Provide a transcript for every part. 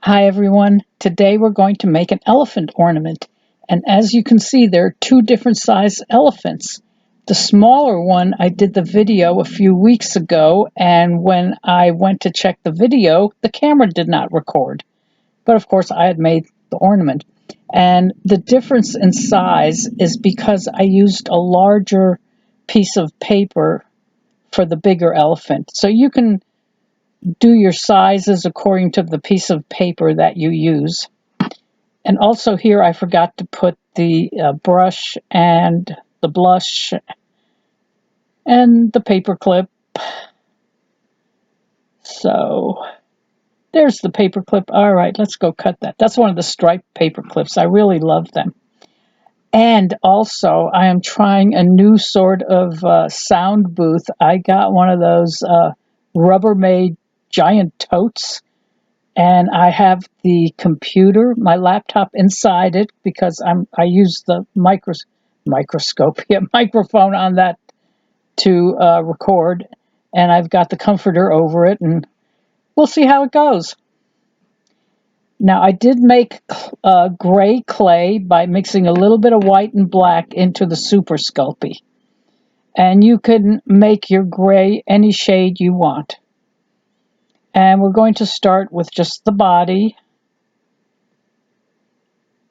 Hi everyone, today we're going to make an elephant ornament, and as you can see there are two different size elephants. The smaller one, I did the video a few weeks ago, and when I went to check the video the camera did not record, but of course I had made the ornament. And the difference in size is because I used a larger piece of paper for the bigger elephant. So you can do your sizes according to the piece of paper that you use. And also here I forgot to put the brush and the blush and the paper clip. So there's the paper clip. All right, let's go cut that. That's one of the striped paper clips. I really love them. And also I am trying a new sort of sound booth. I got one of those Rubbermaid giant totes. And I have the computer, my laptop inside it because I use the microphone on that to record, and I've got the comforter over it, and we'll see how it goes. Now I did make gray clay by mixing a little bit of white and black into the Super Sculpey, and you can make your gray any shade you want. And we're going to start with just the body.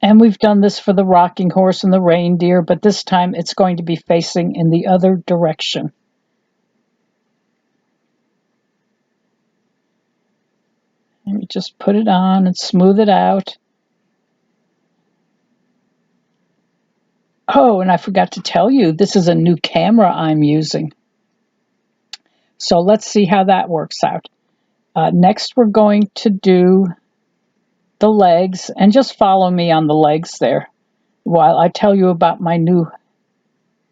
And we've done this for the rocking horse and the reindeer, but this time it's going to be facing in the other direction. Let me just put it on and smooth it out. Oh, and I forgot to tell you, this is a new camera I'm using. So let's see how that works out. Next, we're going to do the legs, and just follow me on the legs there while I tell you about my new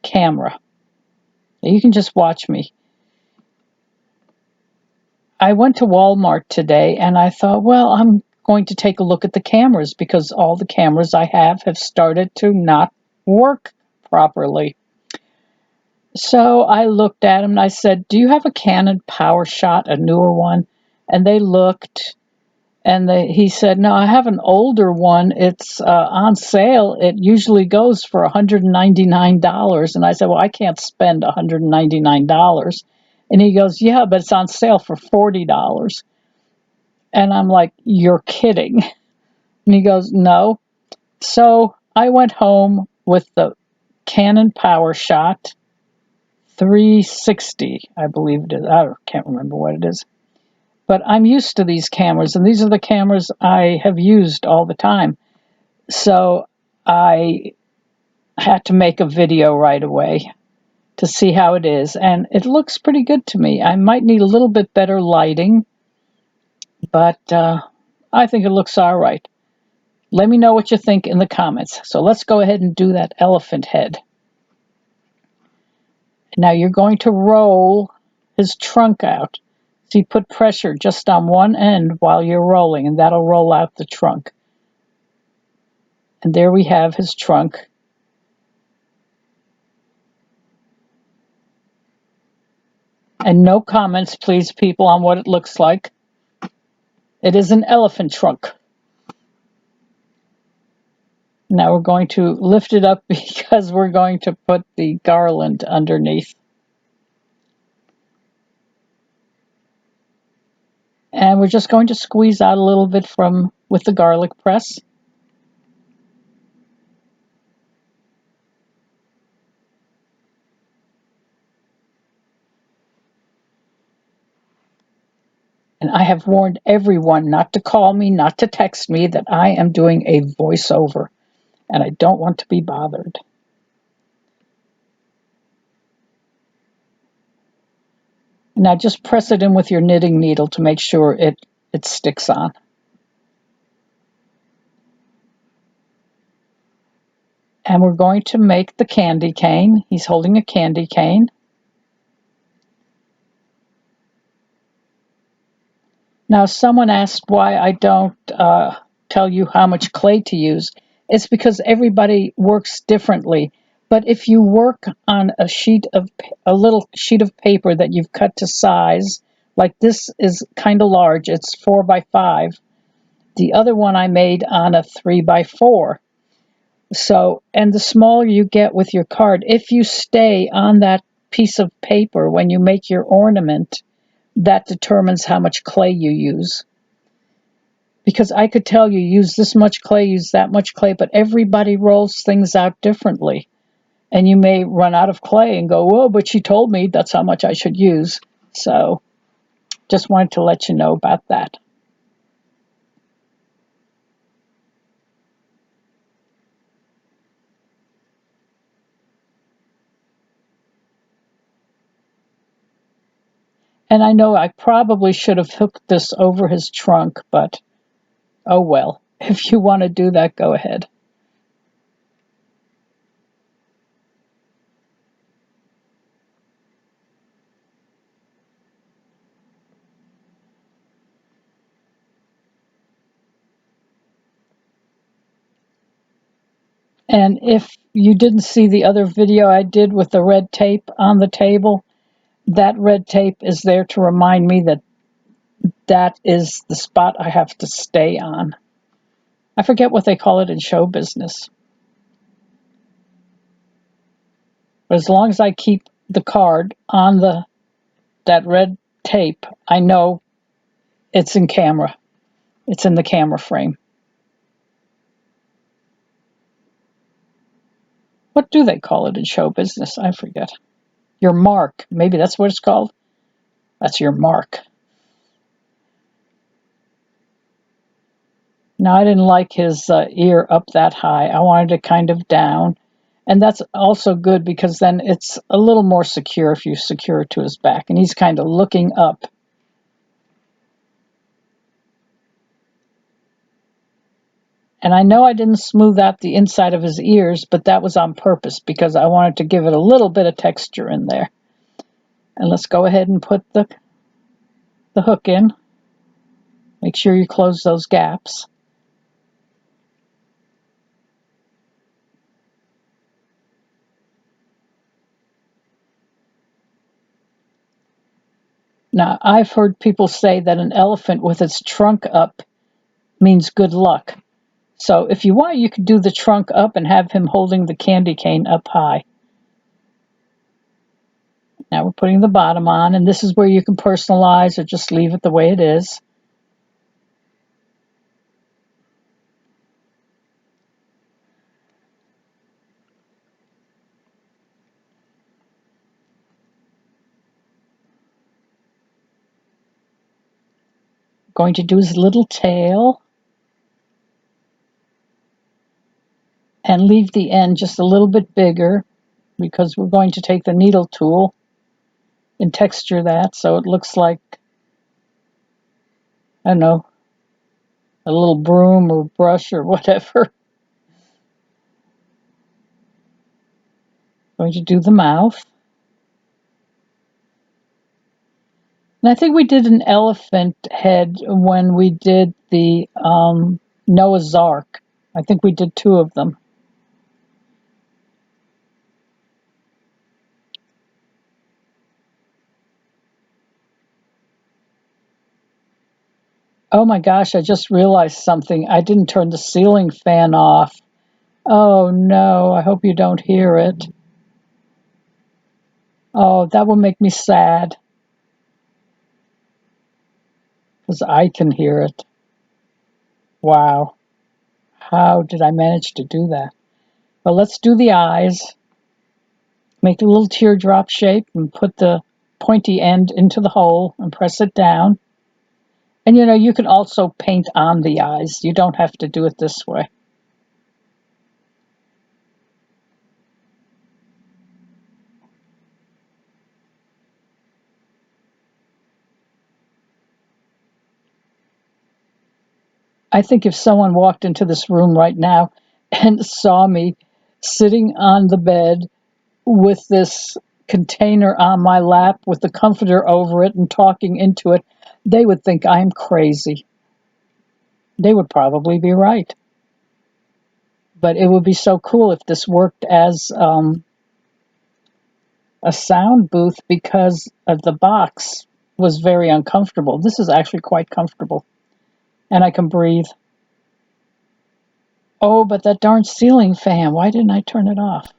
camera. You can just watch me. I went to Walmart today and I thought, well, I'm going to take a look at the cameras because all the cameras I have started to not work properly. So I looked at them and I said, do you have a Canon PowerShot, a newer one? And they looked, and he said, no, I have an older one. It's on sale. It usually goes for $199. And I said, well, I can't spend $199. And he goes, yeah, but it's on sale for $40. And I'm like, you're kidding. And he goes, no. So I went home with the Canon PowerShot 360, I believe it is. I can't remember what it is. But I'm used to these cameras, and these are the cameras I have used all the time. So I had to make a video right away to see how it is. And it looks pretty good to me. I might need a little bit better lighting, but I think it looks all right. Let me know what you think in the comments. So let's go ahead and do that elephant head. Now you're going to roll his trunk out. So you put pressure just on one end while you're rolling, and that'll roll out the trunk. And there we have his trunk. And no comments, please, people, on what it looks like. It is an elephant trunk. Now we're going to lift it up because we're going to put the garland underneath. And we're just going to squeeze out a little bit with the garlic press. And I have warned everyone not to call me, not to text me, that I am doing a voiceover, and I don't want to be bothered. Now just press it in with your knitting needle to make sure it sticks on. And we're going to make the candy cane. He's holding a candy cane. Now someone asked why I don't tell you how much clay to use. It's because everybody works differently. But if you work on a little sheet of paper that you've cut to size, like this is kind of large, it's 4 by 5, The other one I made on a 3x4. So, and the smaller you get with your card, if you stay on that piece of paper when you make your ornament, that determines how much clay you use. Because I could tell you use this much clay, use that much clay, but everybody rolls things out differently. And you may run out of clay and go, whoa, but she told me that's how much I should use. So just wanted to let you know about that. And I know I probably should have hooked this over his trunk, but oh well. If you want to do that, go ahead. And if you didn't see the other video I did with the red tape on the table, that red tape is there to remind me that that is the spot I have to stay on. I forget what they call it in show business. But as long as I keep the card on that red tape, I know it's in camera. It's in the camera frame. What do they call it in show business? I forget. Your mark. Maybe that's what it's called. That's your mark. Now, I didn't like his ear up that high. I wanted it kind of down. And that's also good because then it's a little more secure if you secure it to his back. And he's kind of looking up. And I know I didn't smooth out the inside of his ears, but that was on purpose because I wanted to give it a little bit of texture in there. And let's go ahead and put the hook in. Make sure you close those gaps. Now, I've heard people say that an elephant with its trunk up means good luck. So if you want, you could do the trunk up and have him holding the candy cane up high. Now we're putting the bottom on, and this is where you can personalize or just leave it the way it is. Going to do his little tail and leave the end just a little bit bigger because we're going to take the needle tool and texture that so it looks like, I don't know, a little broom or brush or whatever. Going to do the mouth. And I think we did an elephant head when we did the Noah's Ark. I think we did 2 of them. Oh my gosh, I just realized something. I didn't turn the ceiling fan off. Oh no, I hope you don't hear it. Oh, that will make me sad. Because I can hear it. Wow. How did I manage to do that? Well, let's do the eyes. Make a little teardrop shape and put the pointy end into the hole and press it down. And you know, you can also paint on the eyes. You don't have to do it this way. I think if someone walked into this room right now and saw me sitting on the bed with this container on my lap with the comforter over it and talking into it, they would think I'm crazy. They would probably be right. But it would be so cool if this worked as a sound booth because the box was very uncomfortable. This is actually quite comfortable. And I can breathe. Oh, but that darn ceiling fan, why didn't I turn it off?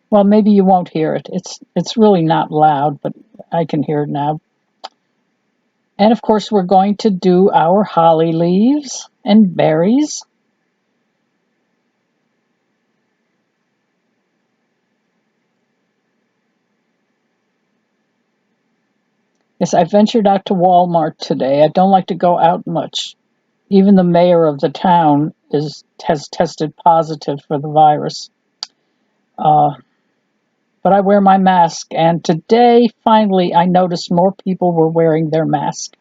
Well, maybe you won't hear it. It's really not loud, but I can hear it now. And of course, we're going to do our holly leaves and berries. Yes, I ventured out to Walmart today. I don't like to go out much. Even the mayor of the town has tested positive for the virus. Uh, but I wear my mask, and today, finally, I noticed more people were wearing their mask.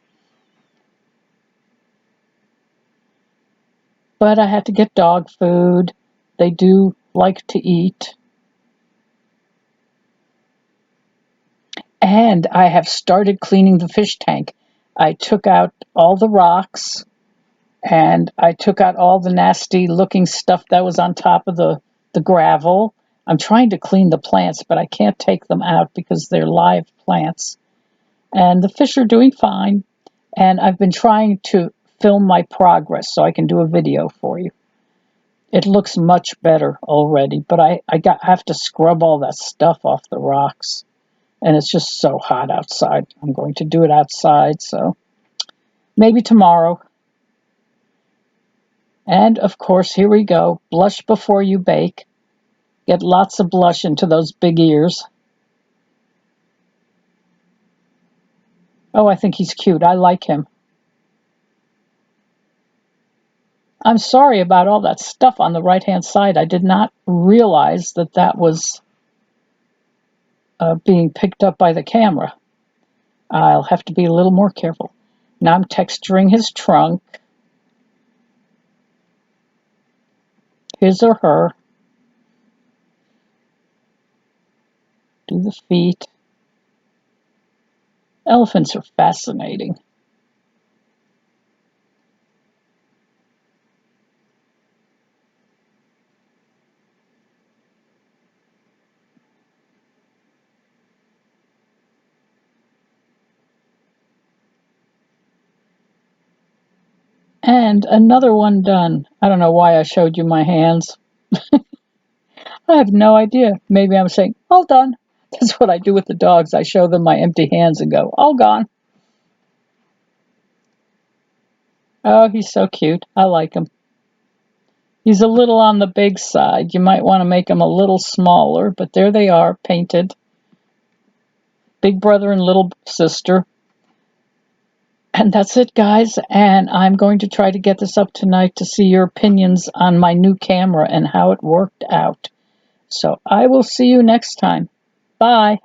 But I had to get dog food. They do like to eat. And I have started cleaning the fish tank. I took out all the rocks and I took out all the nasty looking stuff that was on top of the gravel. I'm trying to clean the plants, but I can't take them out because they're live plants. And the fish are doing fine. And I've been trying to film my progress so I can do a video for you. It looks much better already, but I have to scrub all that stuff off the rocks. And it's just so hot outside. I'm going to do it outside, so maybe tomorrow. And of course, here we go. Blush before you bake. Get lots of blush into those big ears. Oh, I think he's cute. I like him. I'm sorry about all that stuff on the right-hand side. I did not realize that that was being picked up by the camera. I'll have to be a little more careful. Now I'm texturing his trunk. His or her. Do the feet. Elephants are fascinating. And another one done. I don't know why I showed you my hands. I have no idea. Maybe I'm saying, all done. That's what I do with the dogs. I show them my empty hands and go, all gone. Oh, he's so cute. I like him. He's a little on the big side. You might want to make him a little smaller, but there they are, painted. Big brother and little sister. And that's it, guys. And I'm going to try to get this up tonight to see your opinions on my new camera and how it worked out. So I will see you next time. Bye.